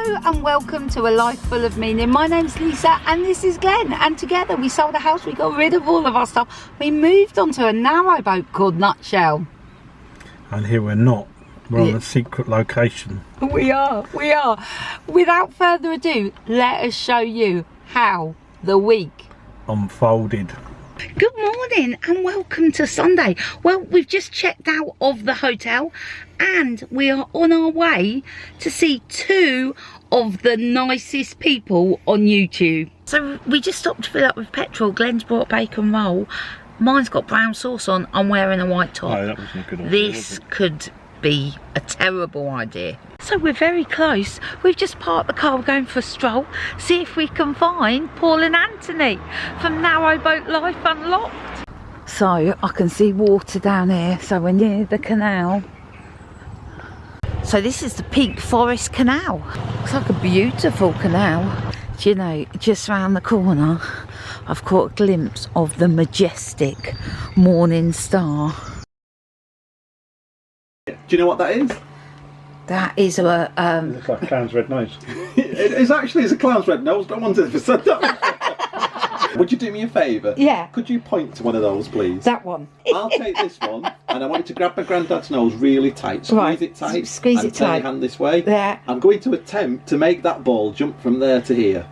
Hello and welcome to A Life Full of Meaning. My name's Lisa and this is Glenn, and together we sold a house, we got rid of all of our stuff, we moved onto a narrowboat called Nutshell. And here we're not, we're on a secret location. We are. Without further ado, let us show you how the week Unfolded. Good morning and welcome to Sunday. Well, we've just checked out of the hotel and we are on our way to see two of the nicest people on YouTube. So we just stopped to fill up with petrol. Glenn's brought a bacon roll. Mine's got brown sauce on. I'm wearing a white top. Oh, that wasn't a good idea, This could be a terrible idea. So we're very close. We've just parked the car, we're going for a stroll, see if we can find Paul and Anthony from Narrowboat Life Unlocked. So I can see water down here, so we're near the canal. So this is the Peak Forest Canal. Looks like a beautiful canal. Do you know, just round the corner, I've caught a glimpse of the majestic morning star. Do you know what that is? That is a It's like a clown's red nose. It's a clown's red nose. Don't want to ever said that. Would you do me a favour? Yeah. Could you point to one of those, please? that one. I'll take this one, and I want you to grab my granddad's nose really tight. Squeeze Right. it tight. Squeeze and it turn tight. your hand this way. There. I'm going to attempt to make that ball jump from there to here.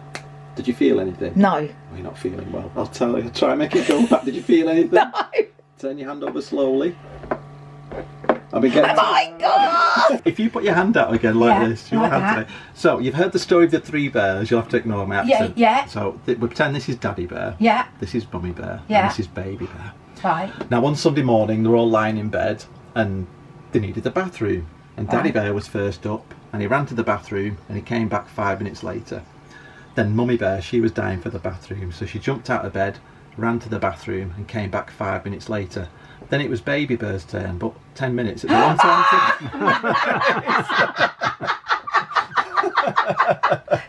Did you feel anything? No. Oh, you're not feeling well. I'll tell you. Try and make it go back. Did you feel anything? No. Turn your hand over slowly. I've been getting. Oh my God! If you put your hand out again like Yeah, this, you'll like have that. to. So you've heard the story of the three bears. You'll have to ignore my accent. Yeah. So we pretend this is Daddy Bear. Yeah. This is Mummy Bear. Yeah. And this is Baby Bear. Right. Now one Sunday morning, they're all lying in bed and they needed the bathroom. And Daddy Right. Bear was first up, and he ran to the bathroom and he came back 5 minutes later. Then Mummy Bear, she was dying for the bathroom, so she jumped out of bed, ran to the bathroom and came back 5 minutes later. Then it was Baby Bear's turn, but 10 minutes at the wrong time.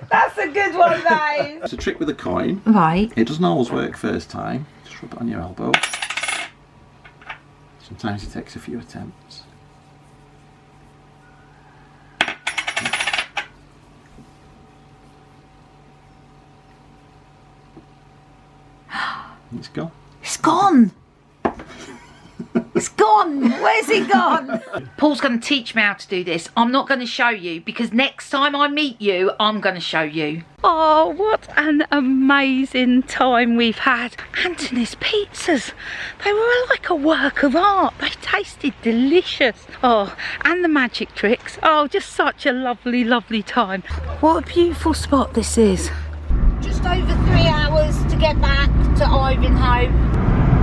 That's a good one, Dave. It's a trick with a coin. Right. It doesn't always work first time. Just rub it on your elbow. Sometimes it takes a few attempts. It's gone. It's gone. It's gone. Where's it gone? Paul's going to teach me how to do this. I'm not going to show you because next time I meet you, I'm going to show you. Oh, what an amazing time we've had. Anthony's pizzas. They were like a work of art. They tasted delicious. Oh, and the magic tricks. Oh, just such a lovely, lovely time. What a beautiful spot this is. Just over 3 hours to get back to Ivanhoe.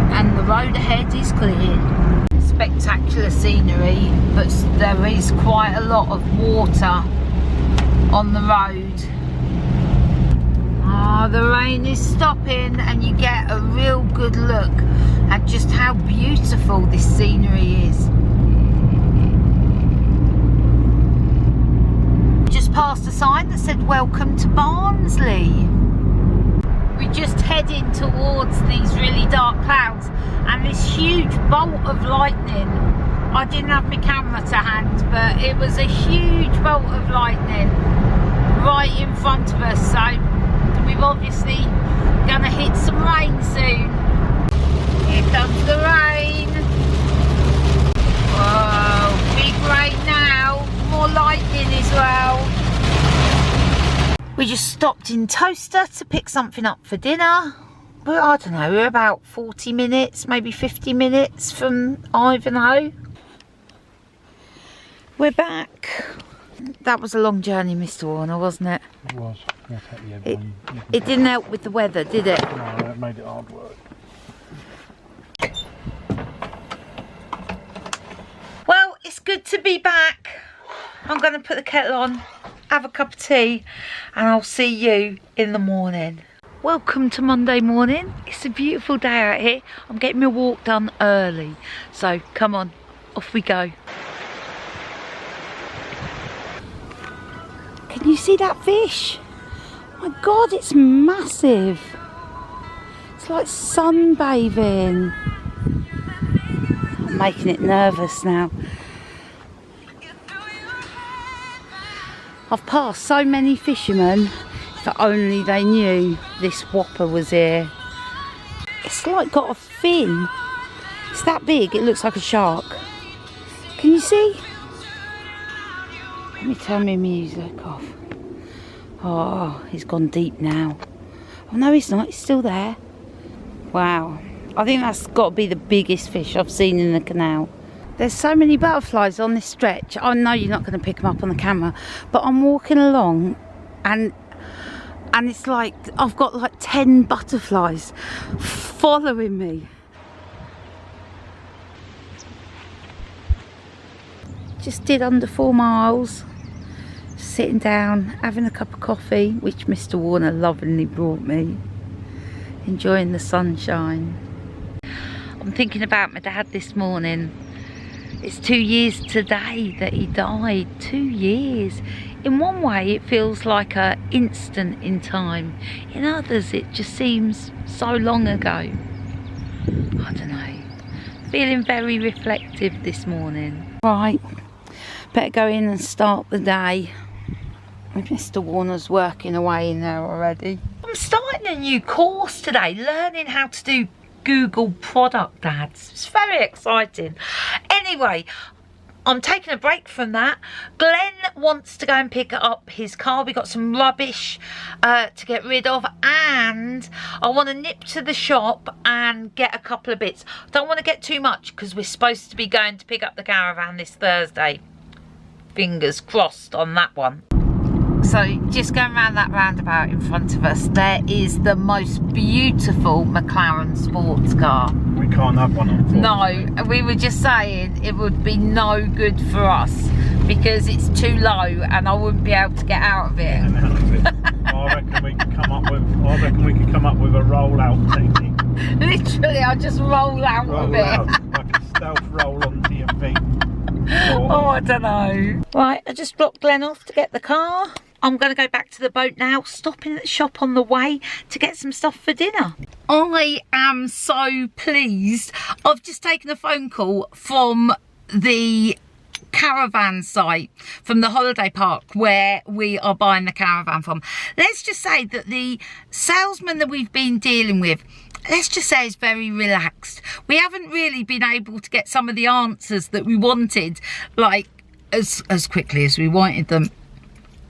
And the road ahead is clear. Spectacular scenery, but there is quite a lot of water on the road. Ah, the rain is stopping and you get a real good look at just how beautiful this scenery is. Just passed a sign that said welcome to Barnsley. We're just heading towards these really dark clouds and this huge bolt of lightning. I didn't have my camera to hand, but it was a huge bolt of lightning right in front of us, so we're obviously gonna hit some rain soon. Here comes the rain. Whoa, big rain now, more lightning as well. We just stopped in Toaster to pick something up for dinner. Well, I don't know, we're about 40 minutes, maybe 50 minutes from Ivanhoe. We're back. That was a long journey, Mr. Warner, wasn't it? It was. It didn't help with the weather, did it? No, it made it hard work. Well, it's good to be back. I'm going to put the kettle on, have a cup of tea, and I'll see you in the morning. Welcome to Monday morning. It's a beautiful day out here. I'm getting my walk done early. So come on, off we go. Can you see that fish? Oh my God, it's massive. It's like sunbathing. I'm making it nervous now. I've passed so many fishermen. If only they knew this whopper was here. It's like got a fin. It's that big, it looks like a shark. Can you see? Let me turn my music off. Oh, he's gone deep now. Oh no, he's not, he's still there. Wow, I think that's got to be the biggest fish I've seen in the canal. There's so many butterflies on this stretch. I know you're not going to pick them up on the camera, but I'm walking along and it's like I've got like 10 butterflies following me. Just did under 4 miles, sitting down, having a cup of coffee, which Mr. Warner lovingly brought me, enjoying the sunshine. I'm thinking about my dad this morning. It's 2 years today that he died. 2 years. In one way it feels like an instant in time. In others it just seems so long ago. I don't know. Feeling very reflective this morning. Right, better go in and start the day. Mr. Warner's working away in there already. I'm starting a new course today, learning how to do Google product ads. It's very exciting. Anyway, I'm taking a break from that. Glenn wants to go and pick up his car. We got some rubbish to get rid of, and I want to nip to the shop and get a couple of bits. Don't want to get too much because we're supposed to be going to pick up the caravan this Thursday. Fingers crossed on that one. So just going around that roundabout in front of us, there is the most beautiful McLaren sports car. We can't have one, unfortunately. No, we were just saying it would be no good for us because it's too low and I wouldn't be able to get out of it. I reckon we could come up with a roll-out technique. Literally, I'll just roll out of it. Like a stealth roll onto your feet. Oh, I don't know. Right, I just dropped Glenn off to get the car. I'm going to go back to the boat now, stopping at the shop on the way to get some stuff for dinner. I am so pleased. I've just taken a phone call from the caravan site, from the holiday park where we are buying the caravan from. Let's just say that the salesman that we've been dealing with, let's just say, is very relaxed. We haven't really been able to get some of the answers that we wanted, like as quickly as we wanted them.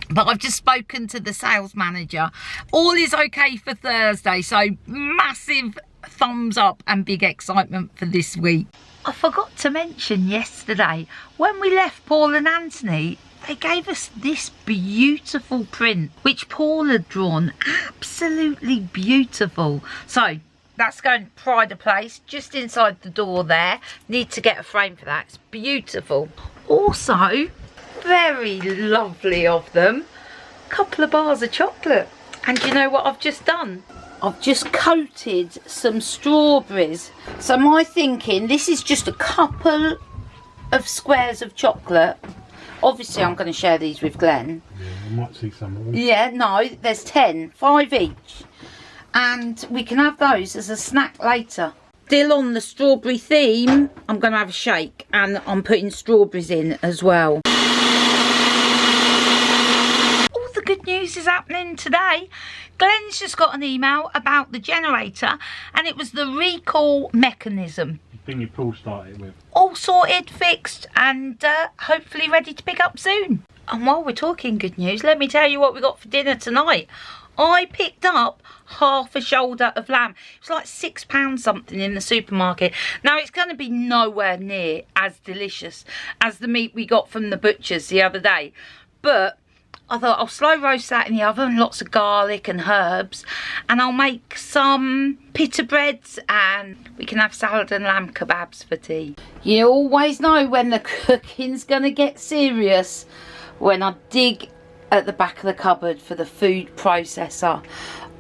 But I've just spoken to the sales manager. All is okay for Thursday, so massive thumbs up and big excitement for this week. I forgot to mention yesterday, when we left Paul and Anthony, they gave us this beautiful print, which Paul had drawn. Absolutely beautiful. So that's going to pride of place just inside the door there. Need to get a frame for that. It's beautiful. Also, very lovely of them, a couple of bars of chocolate. And you know what I've just done? I've just coated some strawberries. So my thinking, this is just a couple of squares of chocolate. Obviously I'm going to share these with Glenn. Yeah, I might see some of them. Yeah, no, there's 10, 5 each. And we can have those as a snack later. Still on the strawberry theme, I'm going to have a shake and I'm putting strawberries in as well. All the good news is happening today. Glenn's just got an email about the generator and it was the recall mechanism. The thing you pull started with. All sorted, fixed, and hopefully ready to pick up soon. And while we're talking good news, let me tell you what we got for dinner tonight. I picked up half a shoulder of lamb. It was like £6 something in the supermarket. Now it's going to be nowhere near as delicious as the meat we got from the butcher's the other day, but I thought I'll slow roast that in the oven, lots of garlic and herbs, and I'll make some pita breads and we can have salad and lamb kebabs for tea. You always know when the cooking's gonna get serious when I dig at the back of the cupboard for the food processor.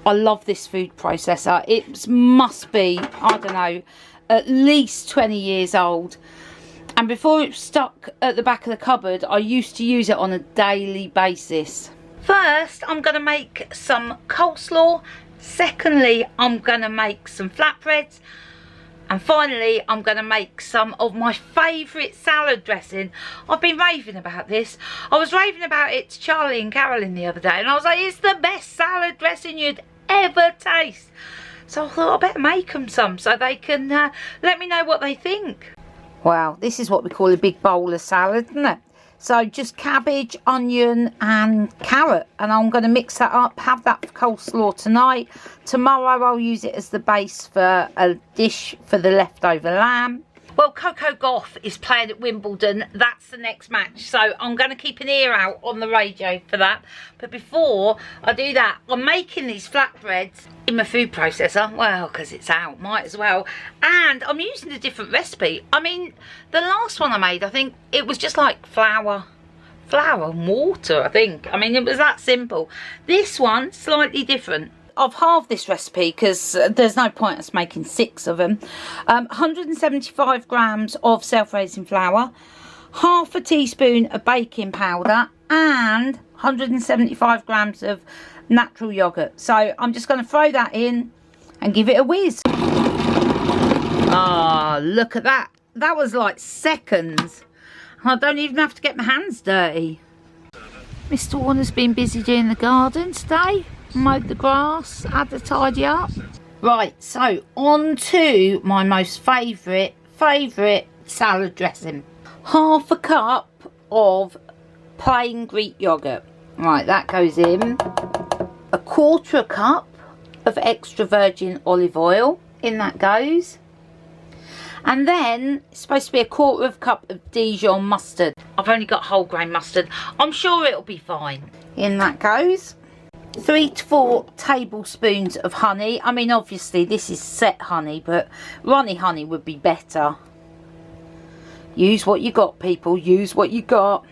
I love this food processor. It must be, I don't know, at least 20 years old. And before it was stuck at the back of the cupboard, I used to use it on a daily basis. First, I'm going to make some coleslaw. Secondly, I'm going to make some flatbreads. And finally, I'm going to make some of my favourite salad dressing. I've been raving about this. I was raving about it to Charlie and Carolyn the other day, and I was like, it's the best salad dressing you'd ever taste. So I thought I better make them some so they can let me know what they think. Wow, this is what we call a big bowl of salad, isn't it? So just cabbage, onion and carrot, and I'm going to mix that up, have that for coleslaw tonight. Tomorrow I'll use it as the base for a dish for the leftover lamb. Well, Coco Gauff is playing at Wimbledon. That's the next match, so I'm going to keep an ear out on the radio for that. But before I do that, I'm making these flatbreads in my food processor. Well, because it's out, might as well. And I'm using a different recipe. I mean, the last one I made, I think it was just like flour and water, I think. I mean, it was that simple. This one, slightly different. I've halved this recipe because there's no point us making 6 of them. 175 grams of self-raising flour, half a teaspoon of baking powder, and 175 grams of natural yogurt. So I'm just going to throw that in and give it a whiz. Ah, look at that. That was like seconds. I don't even have to get my hands dirty. Mr. Warner's been busy doing the garden today. Mowed the grass, had to tidy up. Right, so on to my most favourite salad dressing. Half a cup of plain Greek yoghurt. Right, that goes in. A quarter cup of extra virgin olive oil. In that goes. And then it's supposed to be a quarter of a cup of Dijon mustard. I've only got whole grain mustard. I'm sure it'll be fine. In that goes. 3 to 4 tablespoons of honey. I mean, obviously this is set honey, but runny honey would be better. Use what you got, people. Use what you got.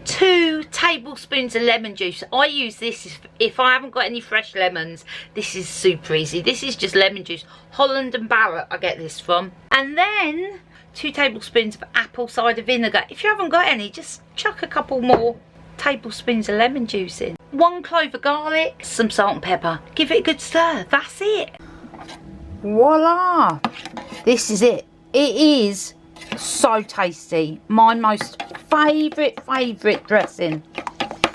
2 tablespoons of lemon juice. I use this if I haven't got any fresh lemons. This is super easy. This is just lemon juice. Holland and Barrett I get this from. And then 2 tablespoons of apple cider vinegar. If you haven't got any, just chuck a couple more tablespoons of lemon juice in. 1 clove of garlic, some salt and pepper. Give it a good stir. That's it. Voila. This is it. It is so tasty. My most favourite dressing.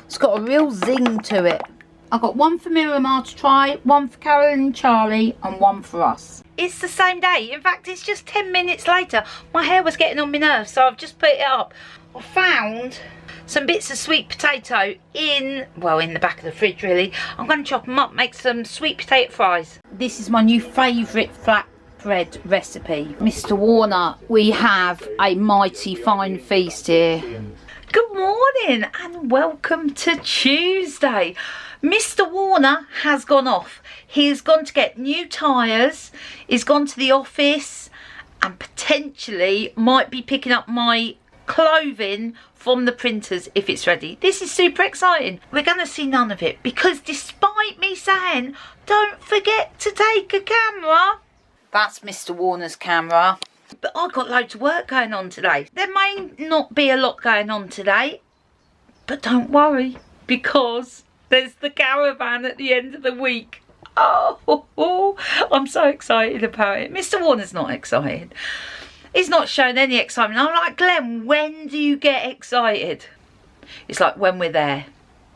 It's got a real zing to it. I've got 1 for Miramar to try, 1 for Carolyn and Charlie, and 1 for us. It's the same day. In fact, it's just 10 minutes later. My hair was getting on my nerves, so I've just put it up. I found some bits of sweet potato in the back of the fridge, really. I'm going to chop them up, make some sweet potato fries. This is my new favourite flatbread recipe. Mr. Warner, we have a mighty fine feast here. Good morning and welcome to Tuesday. Mr. Warner has gone off. He's gone to get new tyres. He's gone to the office and potentially might be picking up my clothing from the printers if it's ready. This is super exciting. We're going to see none of it because despite me saying don't forget to take a camera, that's Mr. Warner's camera. But I've got loads of work going on today. There may not be a lot going on today, but don't worry because there's the caravan at the end of the week. Oh, I'm so excited about it. Mr. Warner's not excited. He's not showing any excitement. I'm like, Glenn, when do you get excited? It's like, when we're there.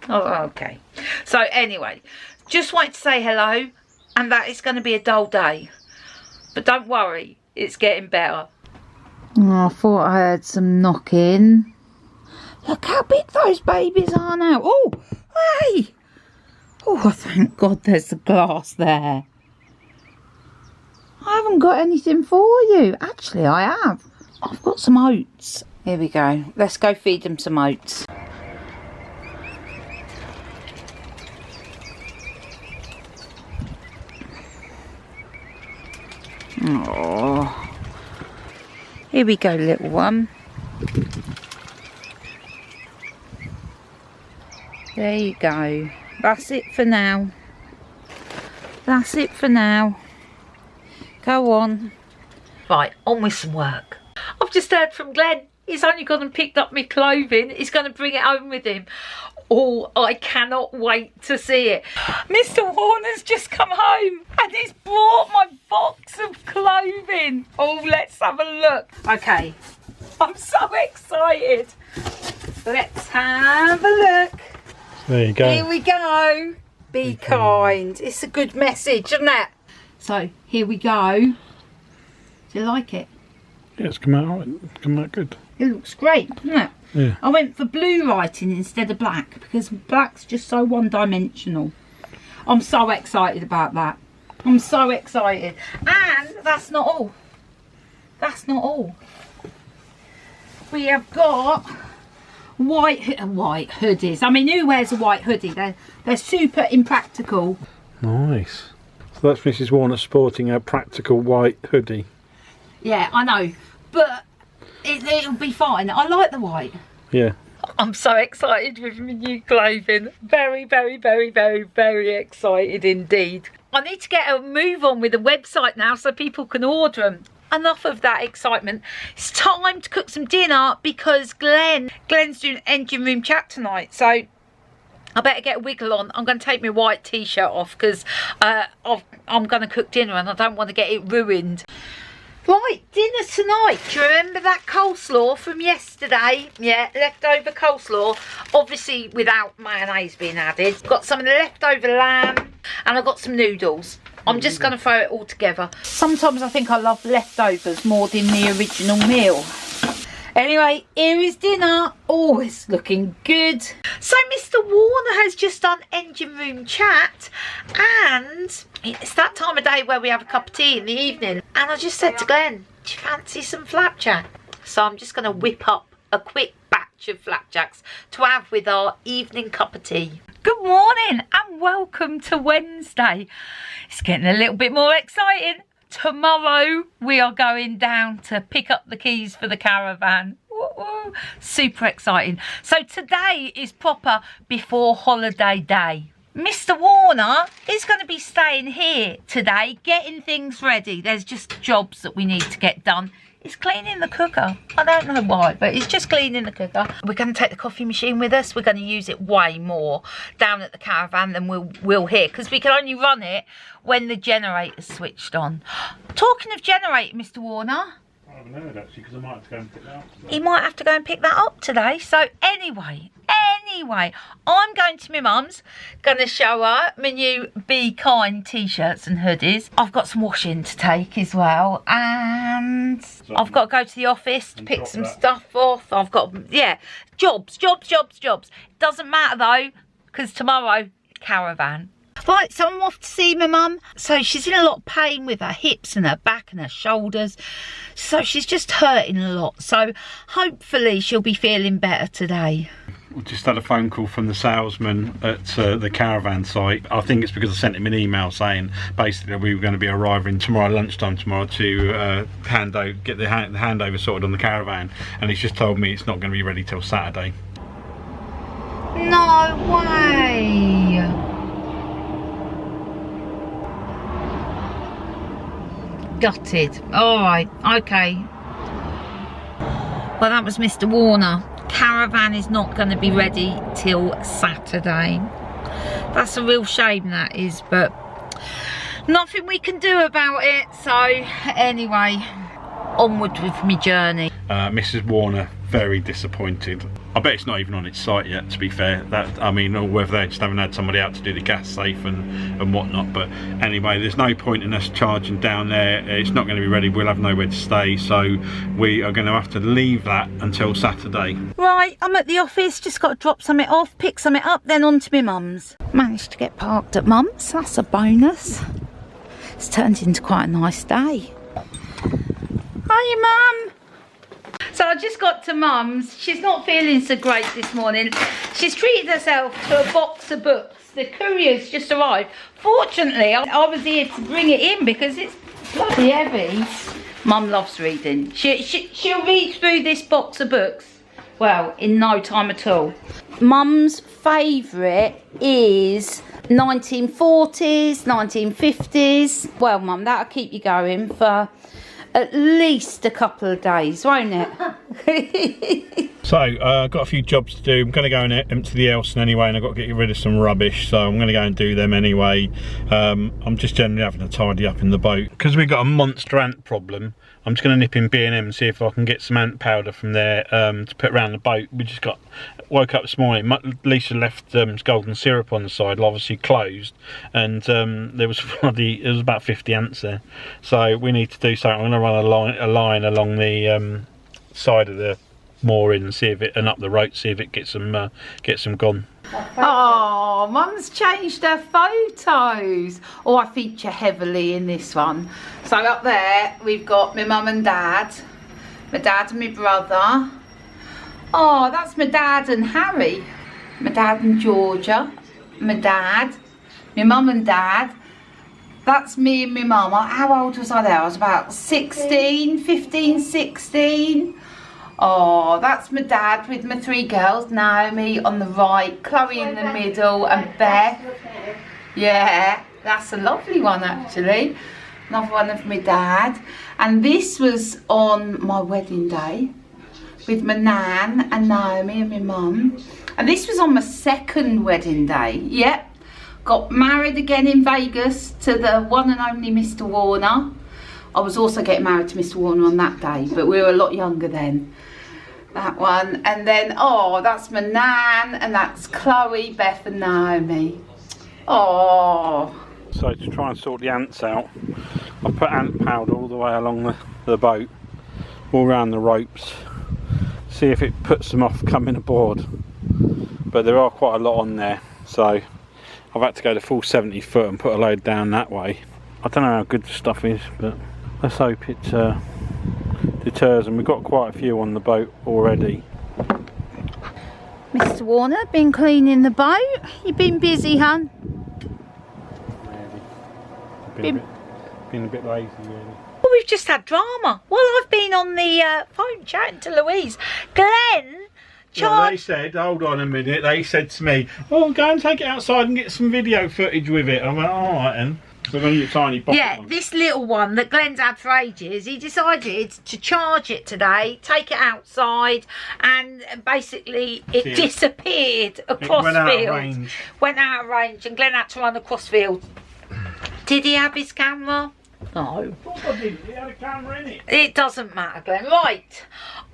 Oh, okay. So anyway, just wanted to say hello and that it's going to be a dull day. But don't worry, it's getting better. Oh, I thought I heard some knocking. Look how big those babies are now. Oh, hey. Oh, thank God there's the glass there. I haven't got anything for you. Actually, I have. I've got some oats. Here we go. Let's go feed them some oats. Oh. Here we go, little one. There you go. That's it for now. That's it for now. Go on. Right, on with some work. I've just heard from Glenn. He's only gone and picked up my clothing. He's going to bring it home with him. Oh, I cannot wait to see it. Mr. Warner's just come home and he's brought my box of clothing. Oh, let's have a look. Okay, I'm so excited. Let's have a look. There you go. Here we go. Be kind. It's a good message, isn't it? So, here we go. Do you like it? Yeah, it's come out alright. It's come out good. It looks great, doesn't it? Yeah. I went for blue writing instead of black because black's just so one-dimensional. I'm so excited about that. I'm so excited. And that's not all. That's not all. We have got white hoodies. I mean, who wears a white hoodie? They're super impractical. Nice. So that's Mrs. Warner sporting a practical white hoodie. Yeah, I know, but it'll be fine. I like the white. Yeah. I'm so excited with my new clothing. Very, very, very, very, very excited indeed. I need to get a move on with the website now so people can order them. Enough of that excitement. It's time to cook some dinner because Glenn's doing engine room chat tonight. So I better get a wiggle on. I'm going to take my white t-shirt off because I'm going to cook dinner and I don't want to get it ruined. Right, dinner tonight. Do you remember that coleslaw from yesterday? Yeah, leftover coleslaw. Obviously without mayonnaise being added. Got some of the leftover lamb and I've got some noodles. I'm just going to throw it all together. Sometimes I think I love leftovers more than the original meal. Anyway, here is dinner. Oh, it's looking good. So Mr. Warner has just done engine room chat and it's that time of day where we have a cup of tea in the evening. And I just said to Glenn, do you fancy some flapjack? So I'm just going to whip up a quick batch of flapjacks to have with our evening cup of tea. Good morning and welcome to Wednesday. It's getting a little bit more exciting. Tomorrow we are going down to pick up the keys for the caravan. Woo-woo. Super exciting. So today is proper before holiday day. Mr. Warner is going to be staying here today, getting things ready. There's just jobs that we need to get done. He's cleaning the cooker. I don't know why, but he's just cleaning the cooker. We're going to take the coffee machine with us. We're going to use it way more down at the caravan than we'll here because we can only run it when the generator's switched on. Talking of generator, Mr. Warner. I haven't heard actually because I might have to go and pick that up today. He might have to go and pick that up today. So anyway, I'm going to my mum's, going to show her my new Be Kind t-shirts and hoodies. I've got some washing to take as well, and I've got to go to the office to pick some stuff off. I've got, yeah, jobs. Doesn't matter though, because tomorrow, caravan. Right, so I'm off to see my mum. So she's in a lot of pain with her hips and her back and her shoulders. So she's just hurting a lot. So hopefully she'll be feeling better today. We just had a phone call from the salesman at the caravan site. I think it's because I sent him an email saying basically we were going to be arriving tomorrow lunchtime to get the handover sorted on the caravan, and he's just told me it's not going to be ready till Saturday. No way. Gutted. Alright, okay. Well, that was Mr. Warner. Caravan is not going to be ready till Saturday. That's a real shame, that is, but nothing we can do about it. So anyway, onward with my journey. Mrs. Warner, very disappointed. I bet it's not even on its site yet, to be fair. I mean, or whether they just haven't had somebody out to do the gas safe and whatnot. But anyway, there's no point in us charging down there. It's not going to be ready. We'll have nowhere to stay, so we are going to have to leave that until Saturday. Right, I'm at the office. Just got to drop something off, pick something up, then on to my mum's. Managed to get parked at mum's. That's a bonus. It's turned into quite a nice day. Hiya, mum. So I just got to mum's. She's not feeling so great this morning. She's treated herself to a box of books. The courier's just arrived. Fortunately, I was here to bring it in because it's bloody heavy. Mum loves reading. She'll read through this box of books, well, in no time at all. Mum's favourite is 1940s, 1950s. Well, Mum, that'll keep you going for at least a couple of days, won't it? So I've got a few jobs to do. I'm going to go and empty the Elson anyway, and I've got to get rid of some rubbish, so I'm going to go and do them anyway. I'm just generally having to tidy up in the boat because we've got a monster ant problem. I'm just going to nip in B&M and see if I can get some ant powder from there to put around the boat. We just woke up this morning. Lisa left golden syrup on the side, obviously closed, and there was about 50 ants there. So we need to do something. I'm going to run a line along the side of the mooring and see if it, and up the rope, see if it gets some gone. Oh, Mum's changed her photos. Oh, I feature heavily in this one. So up there we've got my mum and dad, my dad and my brother. Oh, that's my dad and Harry, my dad and Georgia, my dad, my mum and dad. That's me and my mum. How old was I there? I was about 16, 15, 16. Oh, that's my dad with my three girls, Naomi on the right, Chloe in the middle, and Beth. Yeah, that's a lovely one actually. Another one of my dad. And this was on my wedding day with my nan and Naomi and my mum. And this was on my second wedding day. Yep. Got married again in Vegas to the one and only Mr. Warner. I was also getting married to Mr. Warner on that day, but we were a lot younger then. That one. And then, oh, that's my nan, and that's Chloe, Beth and Naomi. Oh. So to try and sort the ants out, I've put ant powder all the way along the boat, all around the ropes, see if it puts them off coming aboard. But there are quite a lot on there, so I've had to go the full 70 foot and put a load down that way. I don't know how good the stuff is, but let's hope it deters, and we've got quite a few on the boat already. Mr. Warner, been cleaning the boat? You've been busy, hun? Been a bit lazy, really. Well, we've just had drama. Well, I've been on the phone chatting to Louise. Glenn Well, they said, hold on a minute, they said to me, oh, go and take it outside and get some video footage with it. I went, alright then. So then your tiny pocket one. This little one that Glenn's had for ages, he decided to charge it today, take it outside, and basically it disappeared across field. Went out of range, and Glenn had to run across field. Did he have his camera? No. Of course I didn't. He had a camera in it. It doesn't matter, Glenn. Right.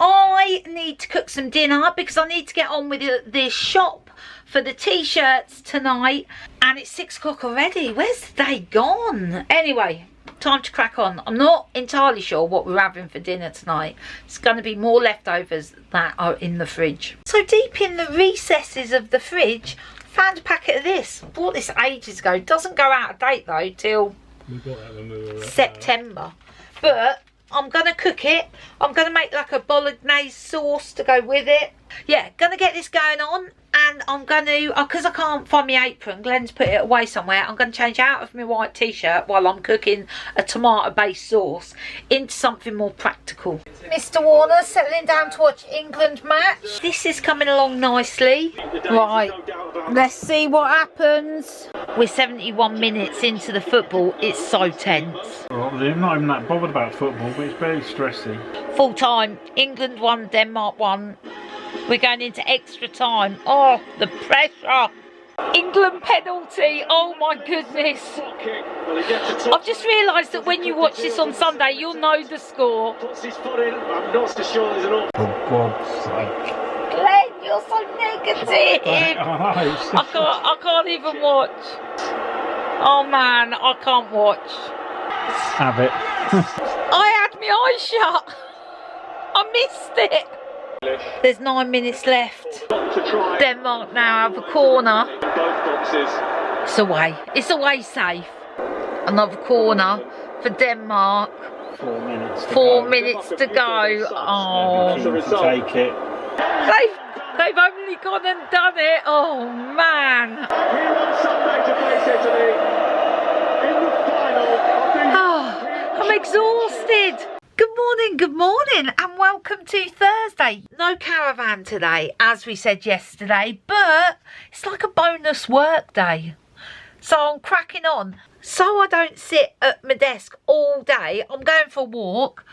I need to cook some dinner because I need to get on with the shop for the t-shirts tonight. And it's 6 o'clock already. Where's the day gone? Anyway, time to crack on. I'm not entirely sure what we're having for dinner tonight. It's going to be more leftovers that are in the fridge. So deep in the recesses of the fridge, I found a packet of this. I bought this ages ago. It doesn't go out of date though till We bought that when we were September. But I'm going to cook it. I'm going to make like a bolognese sauce to go with it. Yeah, going to get this going on. And I'm going to, because I can't find my apron, Glenn's put it away somewhere, I'm going to change out of my white t-shirt while I'm cooking a tomato-based sauce into something more practical. Mr. Warner settling down to watch England match. This is coming along nicely. Right, let's see what happens. We're 71 minutes into the football. It's so tense. Well, they're not even that bothered about football, but it's very stressy. Full time. England won, Denmark won. We're going into extra time. Oh, the pressure. England penalty. Oh my goodness. I've just realised that when you watch this on Sunday, you'll know the score. For God's sake. Glenn, you're so negative. I can't even watch. Oh man, I can't watch. Have it. I had my eyes shut. I missed it. There's 9 minutes left. Denmark now have a corner. It's away. It's away safe. Another corner for Denmark. 4 minutes. 4 minutes to go. Oh, Take it. they've only gone and done it. Oh man. Oh, I'm exhausted. Good morning, and welcome to Thursday. No caravan today, as we said yesterday, but it's like a bonus work day. So I'm cracking on. So I don't sit at my desk all day. I'm going for a walk.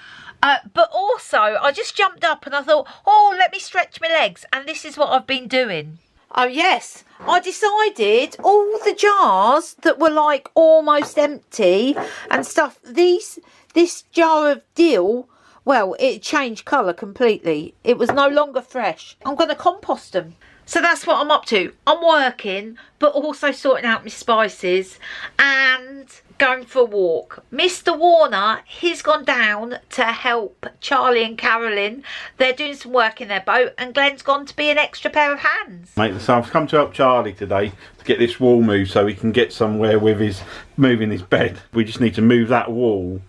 But also, I just jumped up and I thought, oh, let me stretch my legs. And this is what I've been doing. Oh, yes. I decided all the jars that were like almost empty and stuff, this jar of dill, well, it changed colour completely. It was no longer fresh. I'm going to compost them. So that's what I'm up to. I'm working, but also sorting out my spices and going for a walk. Mr. Warner, he's gone down to help Charlie and Carolyn. They're doing some work in their boat, and Glenn's gone to be an extra pair of hands. Mate, so I've come to help Charlie today to get this wall moved so he can get somewhere with his moving his bed. We just need to move that wall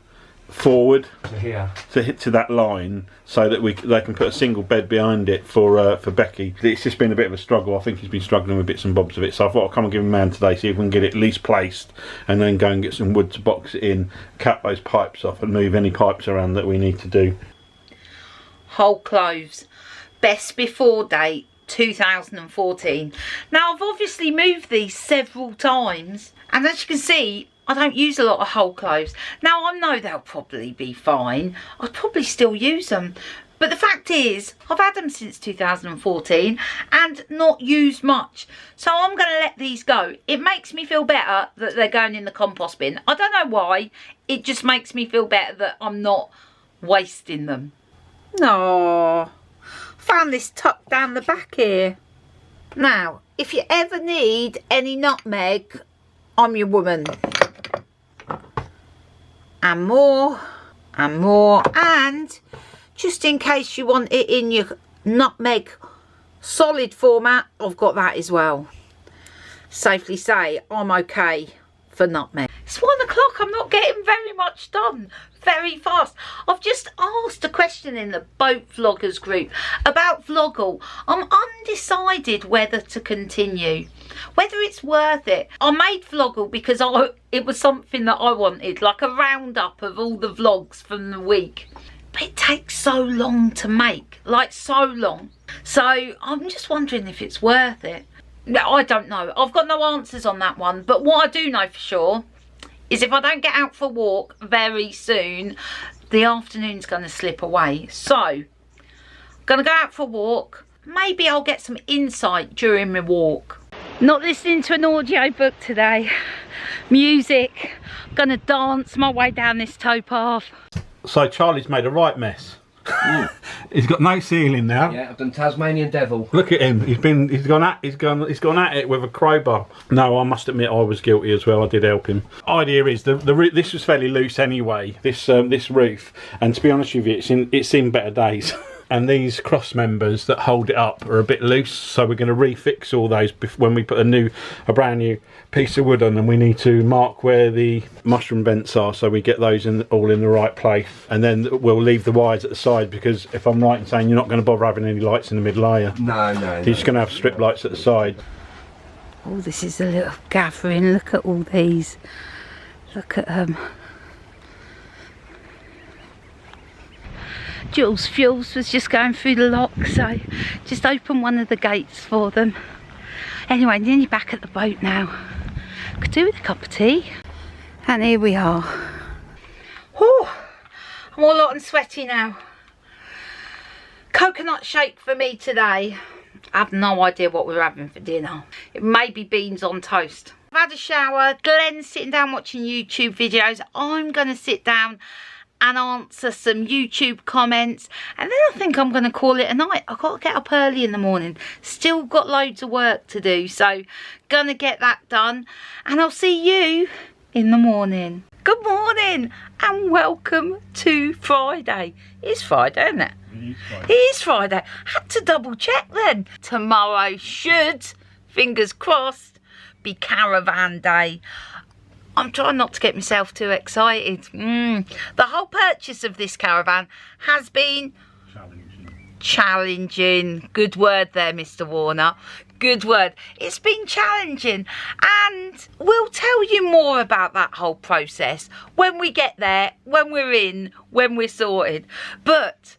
forward to here, to hit to that line, so that they can put a single bed behind it for Becky. It's just been a bit of a struggle. I think he's been struggling with bits and bobs of it, so I thought I'd come and give him a man today, see if we can get it at least placed, and then go and get some wood to box it in, cut those pipes off and move any pipes around that we need to do. Whole clothes, best before date 2014. Now I've obviously moved these several times, and as you can see, I don't use a lot of whole clothes. Now I know they'll probably be fine. I'd probably still use them. But the fact is, I've had them since 2014 and not used much. So I'm going to let these go. It makes me feel better that they're going in the compost bin. I don't know why. It just makes me feel better that I'm not wasting them. No, found this tucked down the back here. Now, if you ever need any nutmeg, I'm your woman. And more, and just in case you want it in your nutmeg solid format, I've got that as well. Safely say I'm okay for nutmeg. It's 1 o'clock, I'm not getting very much done very fast. I've just asked a question in the boat vloggers group about Vloggle. I'm undecided whether to continue, whether it's worth it. I made Vloggle because it was something that I wanted, like a roundup of all the vlogs from the week. But it takes so long to make, like so long. So I'm just wondering if it's worth it. No, I don't know. I've got no answers on that one. But what I do know for sure is if I don't get out for a walk very soon, the afternoon's going to slip away. So, I'm going to go out for a walk. Maybe I'll get some insight during my walk. Not listening to an audio book today. Music. I'm going to dance my way down this towpath. So Charlie's made a right mess. He's got no ceiling now. yeah, I've done Tasmanian Devil. Look at him. He's gone at it with a crowbar. No, I must admit I was guilty as well. I did help him. Idea is this was fairly loose anyway. This roof, and to be honest with you, it's seen better days. And these cross members that hold it up are a bit loose, so we're going to refix all those when we put a brand new piece of wood on, and we need to mark where the mushroom vents are so we get those all in the right place. And then we'll leave the wires at the side, because if I'm right in saying you're not going to bother having any lights in the middle, are you? No. You're just going to have strip lights at the side. Oh, this is a little gathering. Look at all these. Look at them. Jules Fuels was just going through the lock, so just open one of the gates for them. Anyway, nearly back at the boat now. Could do with a cup of tea. And here we are. Whew, I'm all hot and sweaty now. Coconut shake for me today. I have no idea what we're having for dinner. It may be beans on toast. I've had a shower. Glenn's sitting down watching YouTube videos. I'm going to sit down and answer some YouTube comments, and then I think I'm going to call it a night. I've got to get up early in the morning. Still got loads of work to do, so gonna get that done, and I'll see you in the morning. Good morning and welcome to Friday. It's Friday, isn't it? It is Friday. Had to double check then. Tomorrow should, fingers crossed, be Caravan day. I'm trying not to get myself too excited. The whole purchase of this caravan has been challenging. Good word there, Mr. Warner. Good word. It's been challenging, and we'll tell you more about that whole process when we get there, when we're in, when we're sorted. But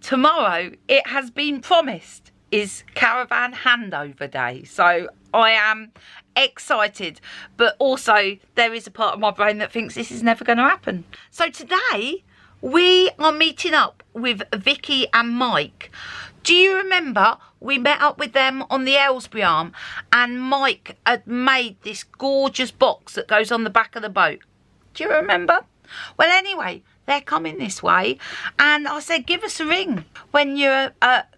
tomorrow, it has been promised, is caravan handover day. So I am excited, but also there is a part of my brain that thinks this is never going to happen. So today we are meeting up with Vicky and Mike. Do you remember we met up with them on the Aylesbury Arm and Mike had made this gorgeous box that goes on the back of the boat? Do you remember? Well, anyway, they're coming this way and I said, give us a ring when you're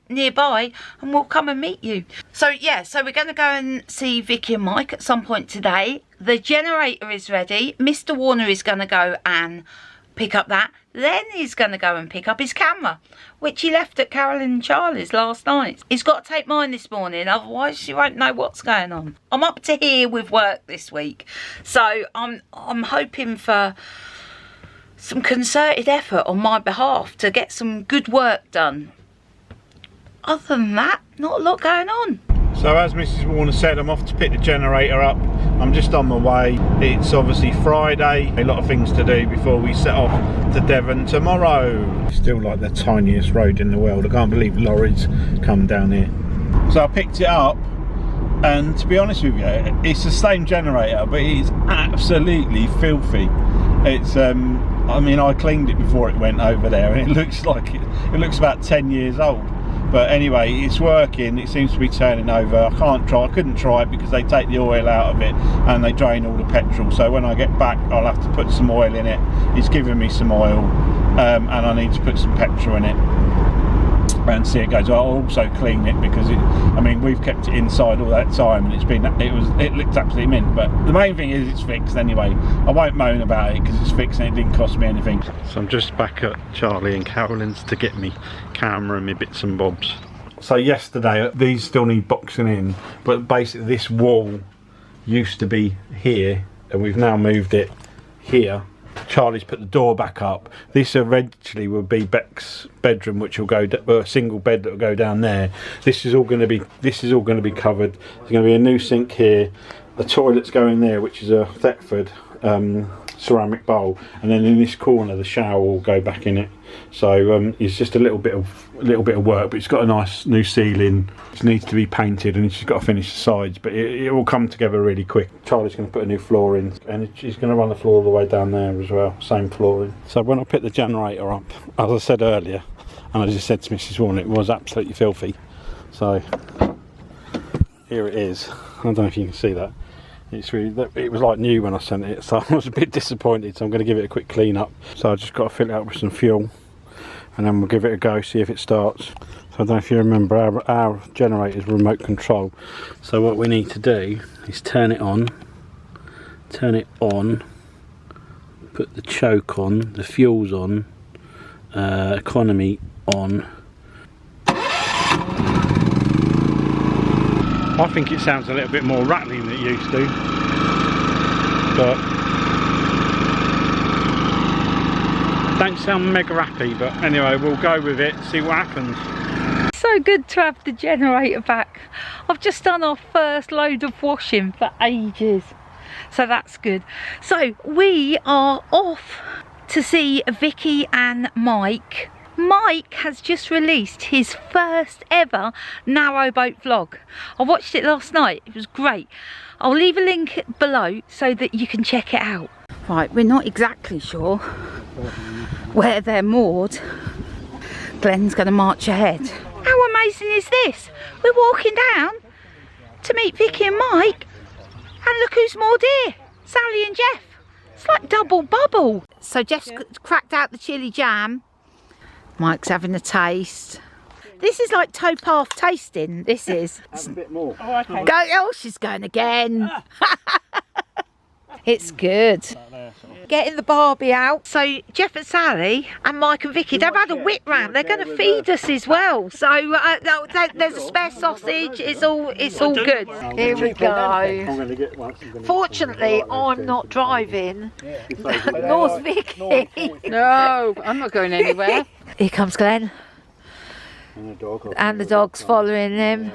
nearby and we'll come and meet you. So yeah, so we're going to go and see Vicky and Mike at some point today. The generator is ready. Mr. Warner is going to go and pick up that. Then he's going to go and pick up his camera, which he left at Carolyn and Charlie's last night. He's got to take mine this morning, otherwise she won't know what's going on. I'm up to here with work this week, so I'm hoping for some concerted effort on my behalf to get some good work done. Other than that, not a lot going on. So as Mrs. Warner said, I'm off to pick the generator up. I'm just on my way. It's obviously Friday. A lot of things to do before we set off to Devon tomorrow. Still like the tiniest road in the world. I can't believe lorries come down here. So I picked it up, and to be honest with you, it's the same generator, but it's absolutely filthy. It's I mean, I cleaned it before it went over there, and it looks like it looks about 10 years old. But anyway, it's working. It seems to be turning over. I couldn't try it because they take the oil out of it and they drain all the petrol. So when I get back, I'll have to put some oil in it. It's giving me some oil, and I need to put some petrol in it and see it goes. I'll also clean it because I mean, we've kept it inside all that time and it looked absolutely mint. But the main thing is it's fixed anyway. I won't moan about it because it's fixed and it didn't cost me anything. So I'm just back at Charlie and Carolyn's to get me camera and my bits and bobs. So yesterday, these still need boxing in, but basically this wall used to be here and we've now moved it here. Charlie's put the door back up. This eventually will be Beck's bedroom, which will go a single bed that will go down there. This is all going to be covered. There's going to be a new sink here. The toilet's going there, which is a Thetford ceramic bowl, and then in this corner the shower will go back in it. So it's just a little bit of work, but it's got a nice new ceiling. It needs to be painted and it's just got to finish the sides, but it will come together really quick. Charlie's going to put a new floor in and she's going to run the floor all the way down there as well, same flooring. So when I picked the generator up, as I said earlier, and I just said to Mrs. Warner, it was absolutely filthy. So here it is. I don't know if you can see that. It was like new when I sent it, so I was a bit disappointed, so I'm going to give it a quick clean up. So I just got to fill it up with some fuel and then we'll give it a go, see if it starts. So I don't know if you remember, our generator is remote control, so what we need to do is turn it on, put the choke on, the fuel's on, economy on. I think it sounds a little bit more rattling than it used to, but don't sound mega happy. But anyway, we'll go with it, see what happens. So good to have the generator back. I've just done our first load of washing for ages, so that's good. So we are off to see Vicky and Mike. Mike has just released his first ever narrowboat vlog. I watched it last night, it was great. I'll leave a link below so that you can check it out. Right, we're not exactly sure where they're moored. Glenn's going to march ahead. How amazing is this? We're walking down to meet Vicky and Mike, and look who's moored here, Sally and Jeff. It's like double bubble. So Jeff's cracked out the chili jam. Mike's having a taste. This is like towpath tasting, this is. Have a bit more. Oh, okay. Go, oh, she's going again. It's good. Getting the Barbie out. So Jeff and Sally and Mike and Vicky, they've had a whip round. They're going to feed us as well. So there's a spare sausage. It's all good. Here we go. Fortunately, I'm not driving. Nor's Vicky. No, I'm not going anywhere. Here comes Glenn. And the dog's following him.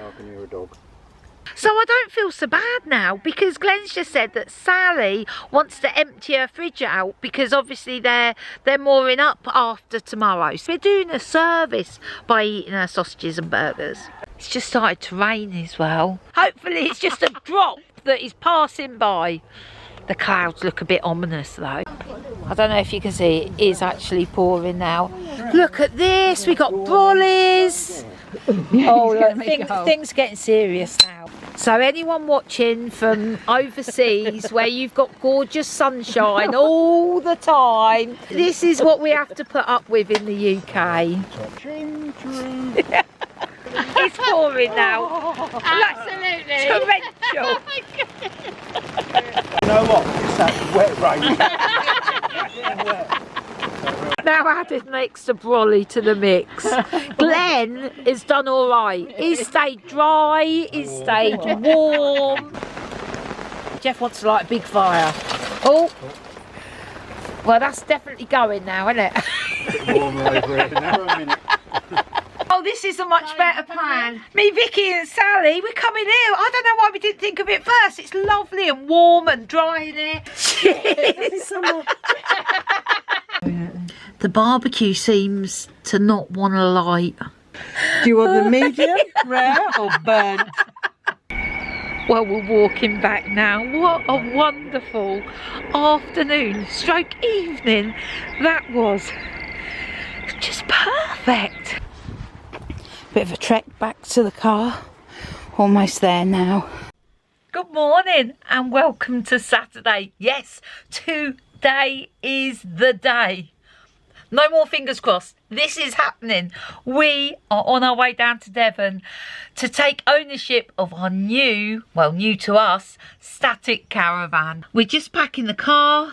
So I don't feel so bad now, because Glenn's just said that Sally wants to empty her fridge out because obviously they're mooring up after tomorrow. So we're doing a service by eating our sausages and burgers. It's just started to rain as well. Hopefully it's just a drop that is passing by. The clouds look a bit ominous though. I don't know if you can see, it is actually pouring now. Look at this, we got brollies. Oh, look, things are getting serious now. So anyone watching from overseas where you've got gorgeous sunshine all the time, this is what we have to put up with in the UK. It's pouring now. Absolutely. Torrential. You know what? It's that wet rain. Now added an extra brolly to the mix. Glenn has done all right. He's stayed dry, he's stayed warm. Jeff wants to light a big fire. Oh, well that's definitely going now, isn't it? Warmer over it now. A minute. Oh, this is a much better plan. Me, Vicky and Sally, we're coming here. I don't know why we didn't think of it first. It's lovely and warm and dry in here. Cheers. The barbecue seems to not want to light. Do you want the medium, rare or burnt? Well, we're walking back now. What a wonderful afternoon, stroke evening that was. Just perfect. Bit of a trek back to the car. Almost there now. Good morning and welcome to Saturday. Yes, today is the day. No more fingers crossed. This is happening. We are on our way down to Devon to take ownership of our new, well, new to us, static caravan. We're just packing the car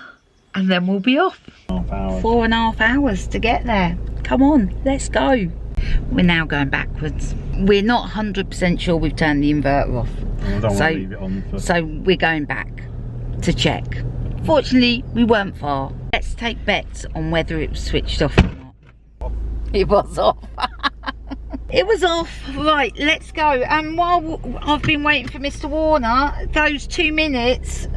and then we'll be off. 4.5 hours to get there. Come on, let's go. We're now going backwards. We're not 100% sure we've turned the inverter off. I don't want to leave it on. So we're going back to check. Fortunately, we weren't far. Let's take bets on whether it was switched off or not. It was off. It was off. Right, let's go. And while I've been waiting for Mr. Warner, those 2 minutes,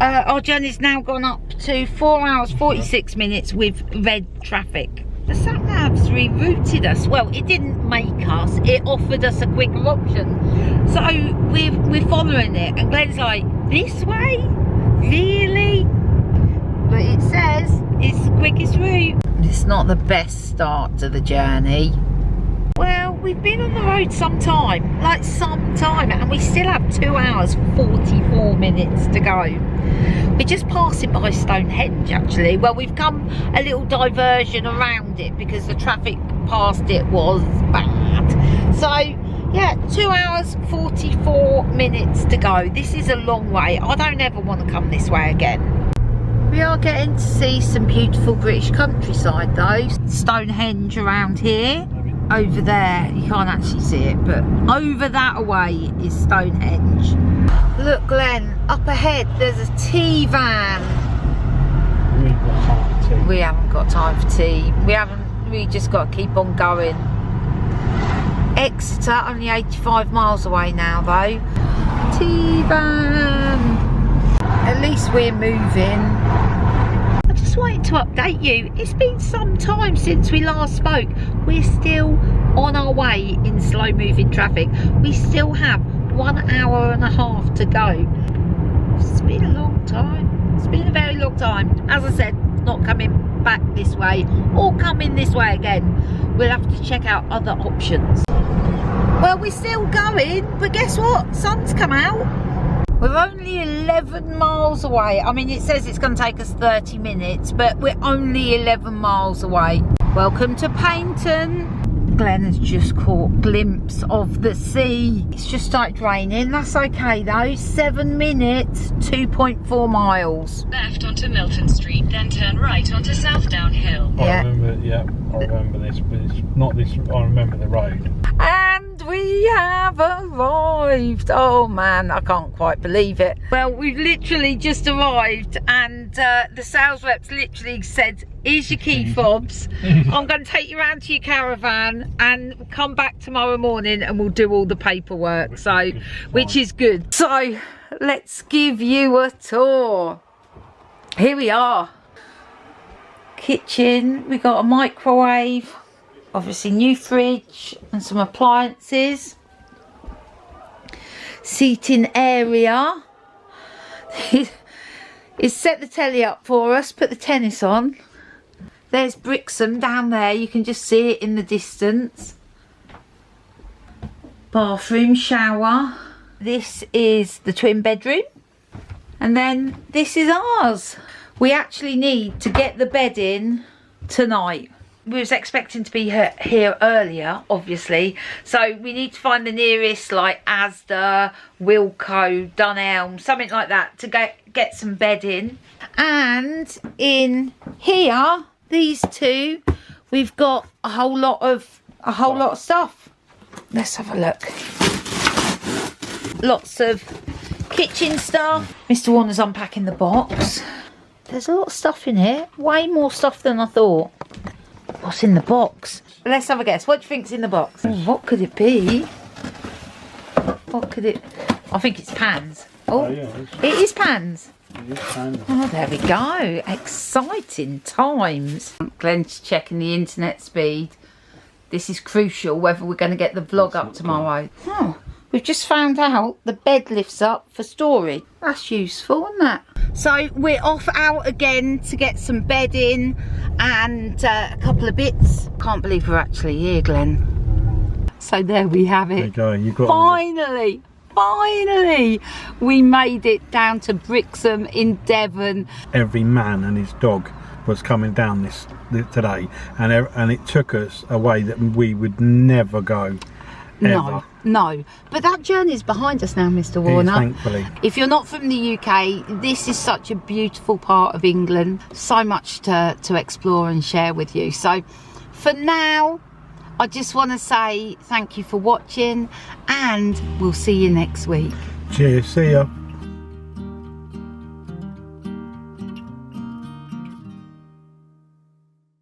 our journey's now gone up to 4 hours 46 minutes with red traffic. The sat-nav's rerouted us. Well, it didn't make us, it offered us a quicker option. So we're following it, and Glenn's like, this way? Really? But it says it's the quickest route. It's not the best start to the journey. Well, we've been on the road some time, and we still have 2 hours 44 minutes to go. We're just passing by Stonehenge actually. Well, we've come a little diversion around it because the traffic past it was bad. So yeah, 2 hours 44 minutes to go. This is a long way. I don't ever want to come this way again. We are getting to see some beautiful British countryside though. Stonehenge around here. Over there, you can't actually see it, but over that way is Stonehenge. Look, Glenn, up ahead there's a tea van. We haven't got time for tea. We just got to keep on going. Exeter, only 85 miles away now though. Tea van. At least we're moving. I just wanted to update you. It's been some time since we last spoke. We're still on our way in slow moving traffic. We still have 1 hour and a half to go. It's been a long time. It's been a very long time. As I said, not coming back this way or coming this way again. We'll have to check out other options. Well, we're still going, but guess what? Sun's come out. We're only 11 miles away. I mean, it says it's going to take us 30 minutes, but we're only 11 miles away. Welcome to Paynton. Glenn has just caught a glimpse of the sea. It's just started raining. That's okay though. 7 minutes, 2.4 miles. Left onto Milton Street, then turn right onto Southdown Hill. I remember this, but it's not this. I remember the road. And we have arrived. Oh man, I can't quite believe it. Well, we've literally just arrived, and the sales reps literally said, here's your key fobs. I'm going to take you around to your caravan and come back tomorrow morning and we'll do all the paperwork. So, which is good. So, let's give you a tour. Here we are. Kitchen, we got a microwave, obviously new fridge and some appliances. Seating area. is set the telly up for us, put the tennis on. There's Brixham down there, you can just see it in the distance. Bathroom, shower. This is the twin bedroom. And then this is ours. We actually need to get the bed in tonight. We was expecting to be here earlier, obviously. So we need to find the nearest, like Asda, Wilko, Dunelm, something like that to get some bed in. And in here, these two, we've got a whole lot of stuff. Let's have a look. Lots of kitchen stuff. Mr. Warner's unpacking the box. There's a lot of stuff in here. Way more stuff than I thought. What's in the box? Let's have a guess. What do you think's in the box? Oh, what could it be? What could it... I think it's pans. Oh, yeah, it is pans. Oh, there we go. Exciting times. Glenn's checking the internet speed. This is crucial whether we're going to get the vlog up tomorrow. Oh, we've just found out the bed lifts up for storage. That's useful, isn't that? So we're off out again to get some bed in and a couple of bits. Can't believe we're actually here, Glenn. So there we have it. There you go. Finally, we made it down to Brixham in Devon. Every man and his dog was coming down this today, and it took us a way that we would never go. No, but that journey's behind us now, Mr. Warner. Thankfully. If you're not from the UK, this is such a beautiful part of England. So much to explore and share with you. So for now, I just want to say thank you for watching, and we'll see you next week. Cheers, see ya.